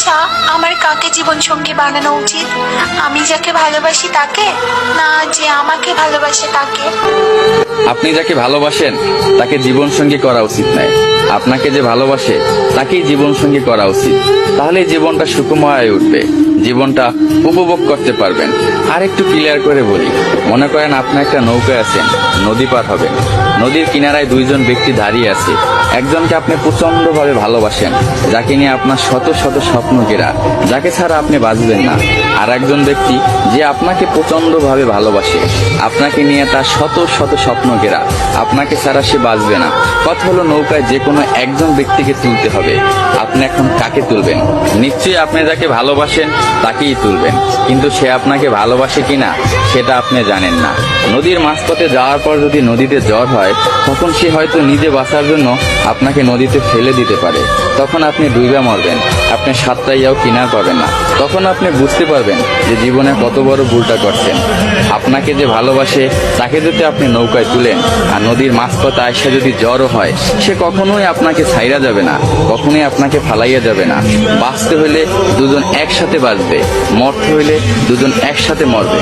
আচ্ছা, আমার কাকে জীবন সঙ্গী বানানো উচিত? আমি যাকে ভালোবাসি তাকে, না যে আমাকে ভালোবাসে তাকে? আপনি যাকে ভালোবাসেন তাকে জীবন সঙ্গী করা উচিত নয়, আপনাকে যে ভালোবাসে তাকেই জীবন সঙ্গী করা উচিত। তাহলে জীবনটা সুখময় হয়ে উঠবে, জীবনটা উপভোগ করতে পারবেন। আর একটু ক্লিয়ার করে বলি, মনে করেন আপনি একটা নৌকায় আছেন, নদী পার হবেন। নদীর কিনারায় দুইজন ব্যক্তি দাঁড়িয়ে আছে। একজনকে আপনি প্রচন্ড ভাবে ভালোবাসেন, যাকে নিয়ে আপনার শত শত স্বপ্ন ঘেরা, যাকে ছাড়া আপনি বাঁচবেন না। আর একজন ব্যক্তি যে আপনাকে প্রচন্ড ভাবে ভালোবাসে, আপনাকে নিয়ে তার শত শত স্বপ্ন ঘেরা, আপনাকে ছাড়া সে বাঁচবে না। কথা হলো, নৌকায় যে কোনো একজন ব্যক্তিকে তুলতে হবে। আপনি এখন কাকে তুলবেন? নিশ্চয়ই আপনি যাকে ভালোবাসেন তাকেই তুলবেন, কিন্তু সে আপনাকে ভালোবাসে কিনা সেটা আপনি জানেন না। নদীর মাঝপথে যাওয়ার পর যদি নদীতে জ্বর হয়, তখন সে হয়তো নিজে বাঁচার জন্য আপনাকে নদীতে ফেলে দিতে পারে। তখন আপনি ডুইবা মরবেন, আপনি সাতটাইয়াও কিনার পাবেন না। তখন আপনি বুঝতে পারবেন যে জীবনে কত বড় ভুলটা করছেন। আপনাকে যে ভালোবাসে তাকে যদি আপনি নৌকায় তুলেন, আর নদীর মাঝপথে আইসা যদি জ্বরও হয়, সে কখনোই আপনাকে ছাইরা যাবে না, কখনোই আপনাকে ফালাইয়া যাবে না। বাঁচতে হইলে দুজন একসাথে বাঁচবে, মরতে হইলে দুজন একসাথে মরবে।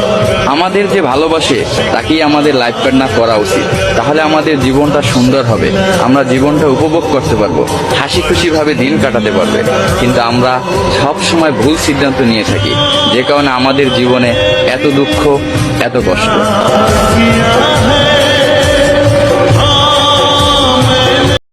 আমাদের যে ভালোবাসে তাকেই আমাদের লাইফ পার্টনার করা উচিত, তাহলে আমাদের জীবনটা সুন্দর হবে, আমরা জীবনটা উপভোগ করতে পারবো, হাসি খুশি ভাবে দিন কাটাতে পারবে। কিন্তু আমরা সব সময় ভুল সিদ্ধান্ত নিয়ে থাকি, যে কারণে আমাদের জীবনে এত দুঃখ, এত কষ্ট।